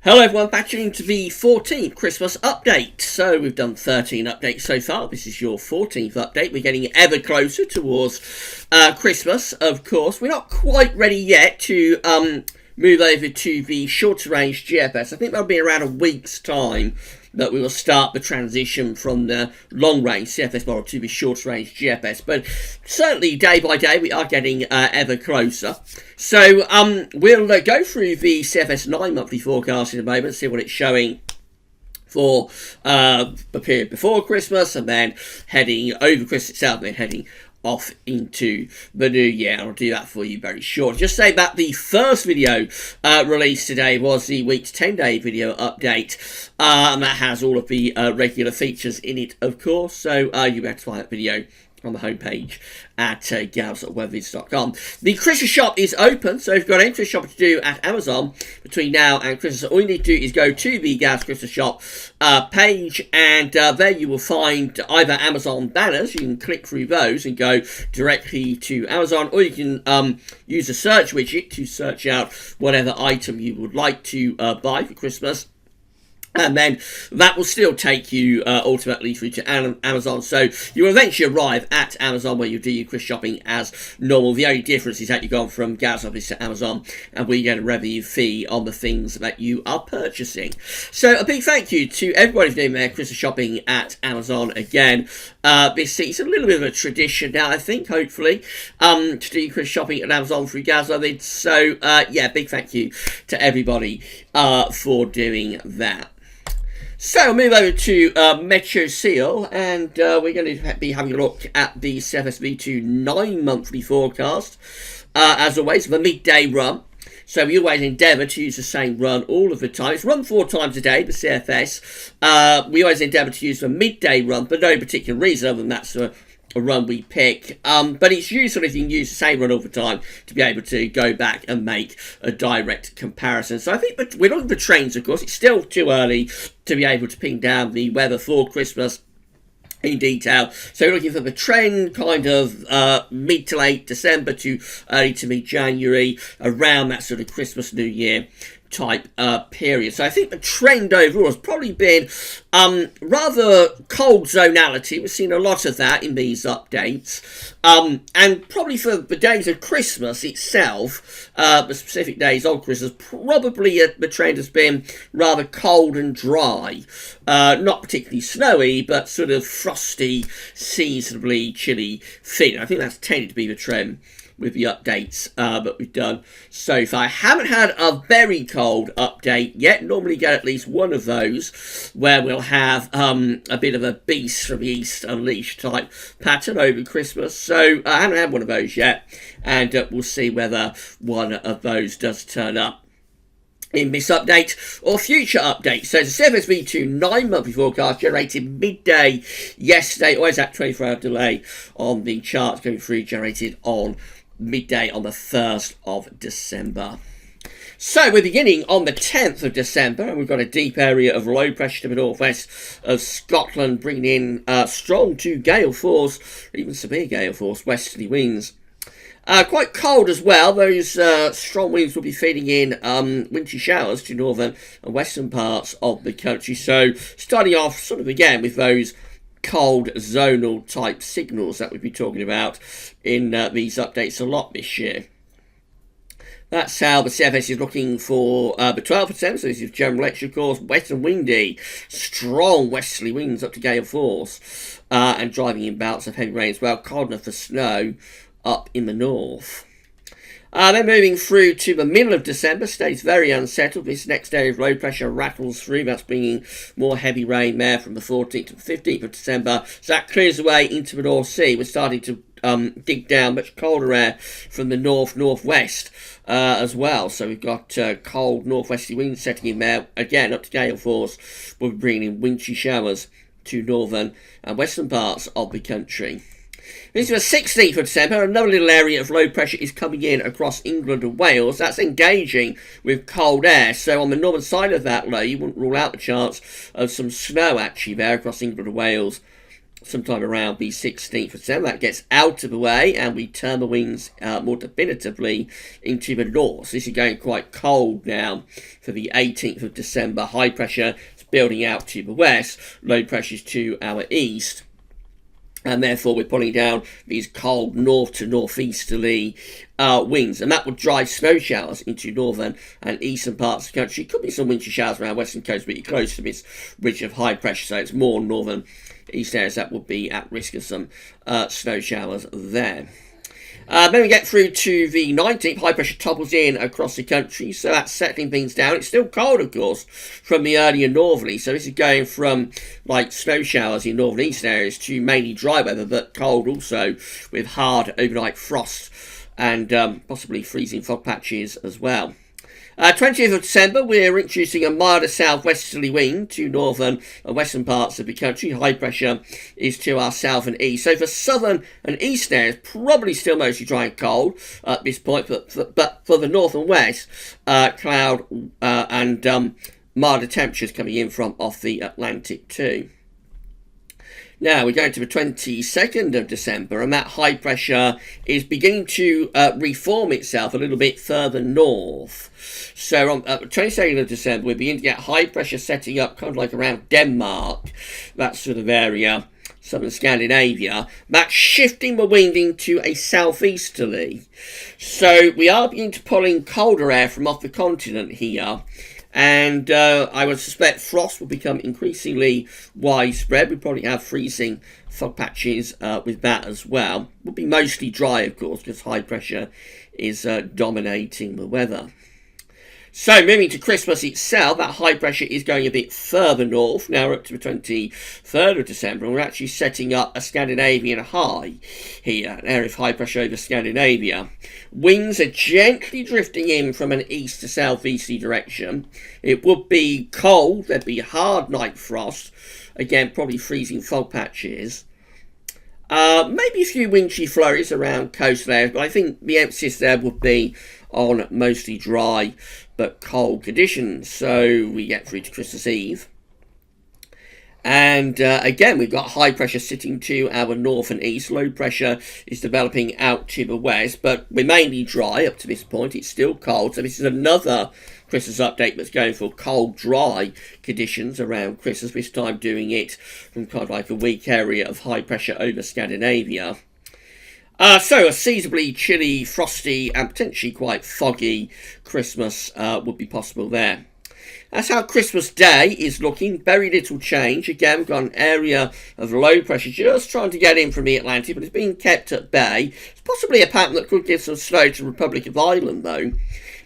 Hello everyone, back into the 14th Christmas update. So we've done 13 updates so far. This is your 14th update. We're getting ever closer towards Christmas, of course. We're not quite ready yet to move over to the shorter range GFS. I think that'll be around a week's time that we will start the transition from the long range CFS model to the short range GFS. But certainly day by day we are getting ever closer. So we'll go through the CFS 9 monthly forecast in a moment, see what it's showing for the period before Christmas, and then heading over Christmas itself, and then heading off into the new year. I'll do that for you very short. Just say that the first video released today was the week's 10-day video update, and that has all of the regular features in it, of course, so you better find that video on the homepage at gals.webvids.com. The Christmas shop is open, so if you've got any Christmas shopping to do at Amazon between now and Christmas, all you need to do is go to the Gals Christmas shop page, and there you will find either Amazon banners. You can click through those and go directly to Amazon, or you can use the search widget to search out whatever item you would like to buy for Christmas. And then that will still take you ultimately through to Amazon. So you will eventually arrive at Amazon where you do your Christmas shopping as normal. The only difference is that you've gone from Gals office to Amazon, and we get a revenue fee on the things that you are purchasing. So a big thank you to everybody for doing their Christmas shopping at Amazon again. This is a little bit of a tradition now, I think, hopefully, to do your Christmas shopping at Amazon through Gals office. So yeah, big thank you to everybody for doing that. So we'll move over to Metro Seal, and we're going to be having a look at the CFSV2 9 monthly forecast. As always, the midday run. So we always endeavour to use the same run all of the time. It's run 4 times a day, the CFS. We always endeavour to use the midday run for no particular reason other than that's a run we pick, but it's useful if you can use the same run all the time to be able to go back and make a direct comparison. So I think we're looking for trends, of course. It's still too early to be able to pin down the weather for Christmas in detail, so we're looking for the trend kind of mid to late December to early to mid January, around that sort of Christmas New Year type period. So I think the trend overall has probably been rather cold zonality. We've seen a lot of that in these updates, and probably for the days of Christmas itself, the specific days of Christmas, probably the trend has been rather cold and dry, not particularly snowy, but sort of frosty, seasonably chilly feeling. I think that's tended to be the trend with the updates that we've done so far. I haven't had a very cold update yet. Normally get at least one of those where we'll have a bit of a beast from the east unleashed type pattern over Christmas. So I haven't had one of those yet, and we'll see whether one of those does turn up in this update or future updates. So it's a CFSV2 9 monthly forecast generated midday yesterday. Always that 24-hour delay on the charts going through, generated on midday on the 1st of December. So we're beginning on the 10th of December, and we've got a deep area of low pressure to the northwest of Scotland, bringing in strong to gale force, even severe gale force westerly winds. Quite cold as well. Those strong winds will be feeding in wintry showers to northern and western parts of the country. So starting off sort of again with those cold zonal type signals that we've been talking about in these updates a lot this year. That's how the CFS is looking for the 12th of December. So this is general lecture, of course. Wet and windy, strong westerly winds up to gale force, and driving in bouts of heavy rain as well. Cold enough for snow up in the north. Then moving through to the middle of December, stays very unsettled. This next area of low pressure rattles through. That's bringing more heavy rain there from the 14th to the 15th of December. So that clears away into the North Sea. We're starting to dig down much colder air from the northwest as well. So we've got cold northwesterly winds setting in there. Again, up to gale force. We'll be bringing in wintry showers to northern and western parts of the country. This is the 16th of December. Another little area of low pressure is coming in across England and Wales. That's engaging with cold air. So on the northern side of that low, you wouldn't rule out the chance of some snow actually there across England and Wales sometime around the 16th of December. That gets out of the way, and we turn the winds more definitively into the north. So this is going quite cold now for the 18th of December. High pressure is building out to the west, low pressures to our east. And therefore, we're pulling down these cold north to northeasterly winds. And that would drive snow showers into northern and eastern parts of the country. Could be some wintry showers around western coast, but you're close to this ridge of high pressure. So it's more northern east areas that would be at risk of some snow showers there. Then we get through to the 19th, high pressure topples in across the country, so that's settling things down. It's still cold, of course, from the earlier northerly, so this is going from like snow showers in northern east areas to mainly dry weather, but cold also with hard overnight frost and possibly freezing fog patches as well. 20th of December, we're introducing a milder southwesterly wind to northern and western parts of the country. High pressure is to our south and east. So for southern and east areas, probably still mostly dry and cold at this point, but for the north and west, cloud and milder temperatures coming in from off the Atlantic too. Now we're going to the 22nd of December, and that high pressure is beginning to reform itself a little bit further north. So on the 22nd of December, we're beginning to get high pressure setting up kind of like around Denmark, that sort of area, southern Scandinavia. That's shifting the wind into a southeasterly. So we are beginning to pull in colder air from off the continent here. And I would suspect frost will become increasingly widespread. We probably have freezing fog patches with that as well. Will be mostly dry, of course, because high pressure is dominating the weather. So moving to Christmas itself, that high pressure is going a bit further north. Now we're up to the 23rd of December, and we're actually setting up a Scandinavian high here, an area of high pressure over Scandinavia. Winds are gently drifting in from an east to southeasterly direction. It would be cold, there'd be hard night frost, again probably freezing fog patches. Maybe a few wintry flurries around coastal areas, but I think the emphasis there would be on mostly dry but cold conditions. So we get through to Christmas Eve. And again, we've got high pressure sitting to our north and east. Low pressure is developing out to the west, but we're mainly dry up to this point. It's still cold. So this is another Christmas update that's going for cold, dry conditions around Christmas, this time doing it from kind of like a weak area of high pressure over Scandinavia. So a seasonably chilly, frosty and potentially quite foggy Christmas would be possible there. That's how Christmas Day is looking. Very little change. Again, we've got an area of low pressure just trying to get in from the Atlantic, but it's being kept at bay. It's possibly a pattern that could give some snow to the Republic of Ireland, though.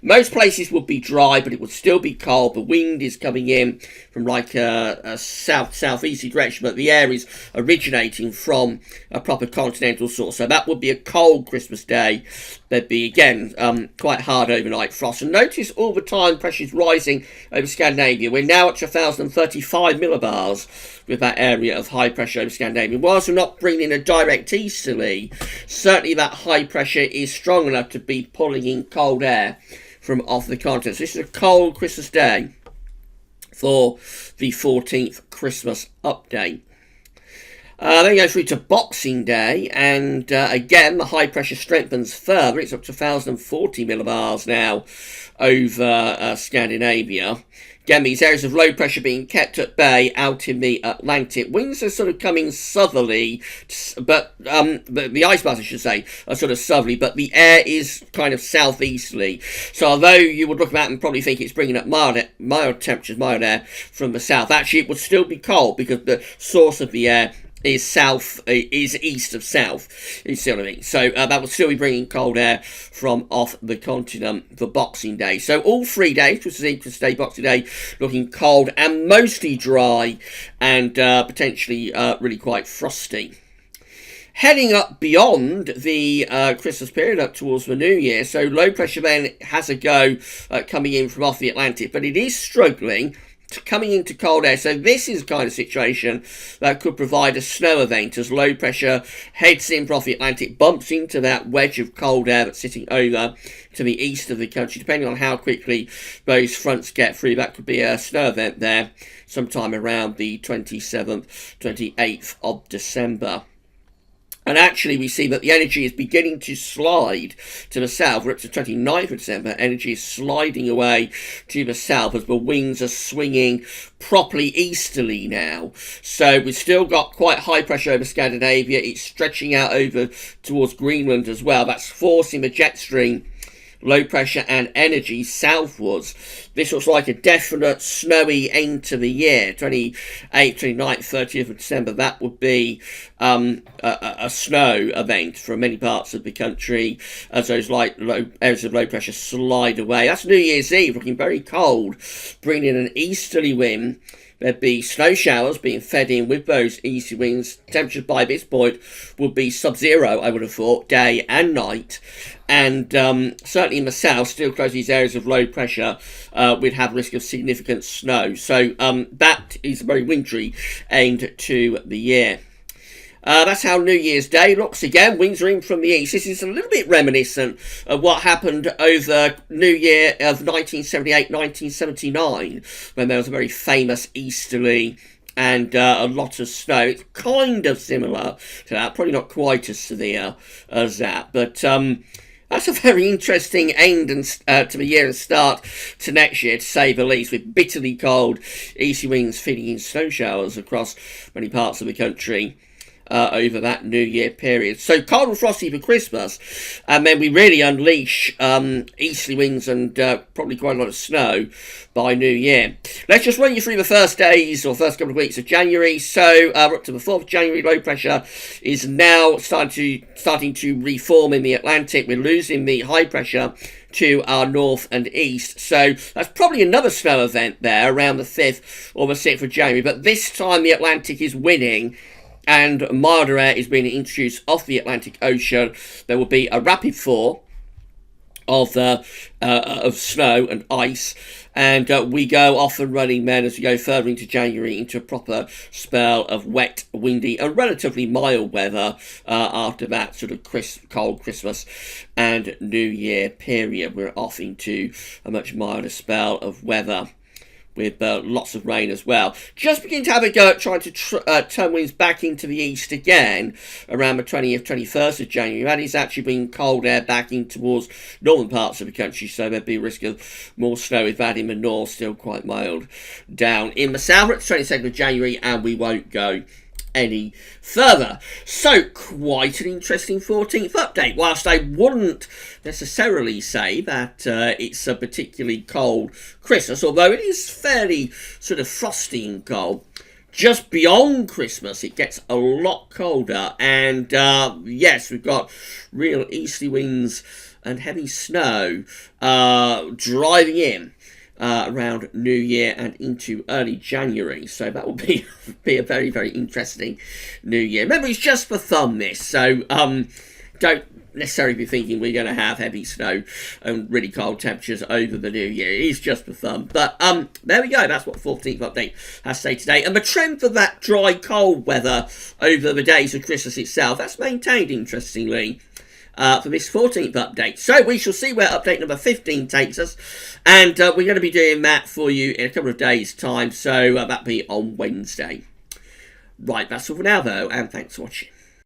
Most places would be dry, but it would still be cold. The wind is coming in from like a southeasterly direction, but the air is originating from a proper continental source. So that would be a cold Christmas Day. There'd be, again, quite hard overnight frost. And notice all the time pressure is rising over Scandinavia. We're now at 1,035 millibars with that area of high pressure over Scandinavia. Whilst we're not bringing in a direct easterly, certainly that high pressure is strong enough to be pulling in cold air from off the continent. So this is a cold Christmas Day for the 14th Christmas update. Then we go through to Boxing Day, and again the high pressure strengthens further. It's up to 1,040 millibars now over Scandinavia. Again, these areas of low pressure being kept at bay out in the Atlantic. Winds are sort of coming southerly, but the ice bars, I should say, are sort of southerly, but the air is kind of southeasterly. So although you would look at that and probably think it's bringing up mild temperatures, mild air from the south, actually it would still be cold because the source of the air is east of south, you see what I mean? So that will still be bringing cold air from off the continent for Boxing Day. So all 3 days, Christmas Eve, Christmas Day, Boxing Day, looking cold and mostly dry and potentially really quite frosty. Heading up beyond the Christmas period, up towards the New Year, so low pressure then has a go coming in from off the Atlantic, but it is struggling coming into cold air. So this is the kind of situation that could provide a snow event as low pressure heads in from the Atlantic, bumps into that wedge of cold air that's sitting over to the east of the country. Depending on how quickly those fronts get through, that could be a snow event there sometime around the 27th, 28th of December. And actually, we see that the energy is beginning to slide to the south. We're up to 29th of December. Energy is sliding away to the south as the winds are swinging properly easterly now. So we've still got quite high pressure over Scandinavia. It's stretching out over towards Greenland as well. That's forcing the jet stream, low pressure and energy southwards. This looks like a definite snowy end to the year. 28th, 29th, 30th of December, that would be a snow event for many parts of the country as those areas of low pressure slide away. That's New Year's Eve, looking very cold, bringing in an easterly wind. There'd be snow showers being fed in with those easy winds. Temperatures by this point would be sub-zero, I would have thought, day and night. And certainly in the south, still close to these areas of low pressure, we'd have risk of significant snow. So that is a very wintry end to the year. That's how New Year's Day looks again. Winds are in from the east. This is a little bit reminiscent of what happened over New Year of 1978-1979, when there was a very famous easterly and a lot of snow. It's kind of similar to that, probably not quite as severe as that, but that's a very interesting end to the year and start to next year, to say the least, with bitterly cold easy winds feeding in snow showers across many parts of the country over that New Year period. So cold and frosty for Christmas, and then we really unleash easterly winds and probably quite a lot of snow by New Year. Let's just run you through the first days or first couple of weeks of January. So we're up to the 4th of January. Low pressure is now starting to reform in the Atlantic. We're losing the high pressure to our north and east. So that's probably another snow event there around the 5th or the 6th of January. But this time the Atlantic is winning, and milder air is being introduced off the Atlantic Ocean. There will be a rapid thaw of snow and ice, and we go off and running then as we go further into January into a proper spell of wet, windy and relatively mild weather after that sort of cold Christmas and New Year period. We're off into a much milder spell of weather with lots of rain as well. Just beginning to have a go at trying to turn winds back into the east again around the 20th, 21st of January. That is actually bringing cold air back in towards northern parts of the country, so there'd be a risk of more snow with that in the north, still quite mild down in the south. It's 22nd of January, and we won't go any further. So quite an interesting 14th update. Whilst I wouldn't necessarily say that it's a particularly cold Christmas, although it is fairly sort of frosty and cold, just beyond Christmas it gets a lot colder, and yes, we've got real easterly winds and heavy snow driving in around New Year and into early January. So that will be a very, very interesting New Year. Remember, it's just for fun, this. So don't necessarily be thinking we're going to have heavy snow and really cold temperatures over the New Year. It is just for fun. But there we go. That's what 14th update has to say today. And the trend for that dry, cold weather over the days of Christmas itself, that's maintained, interestingly, for this 14th update. So we shall see where update number 15 takes us, and we're going to be doing that for you in a couple of days' time, so that'll be on Wednesday. Right, that's all for now though, and thanks for watching.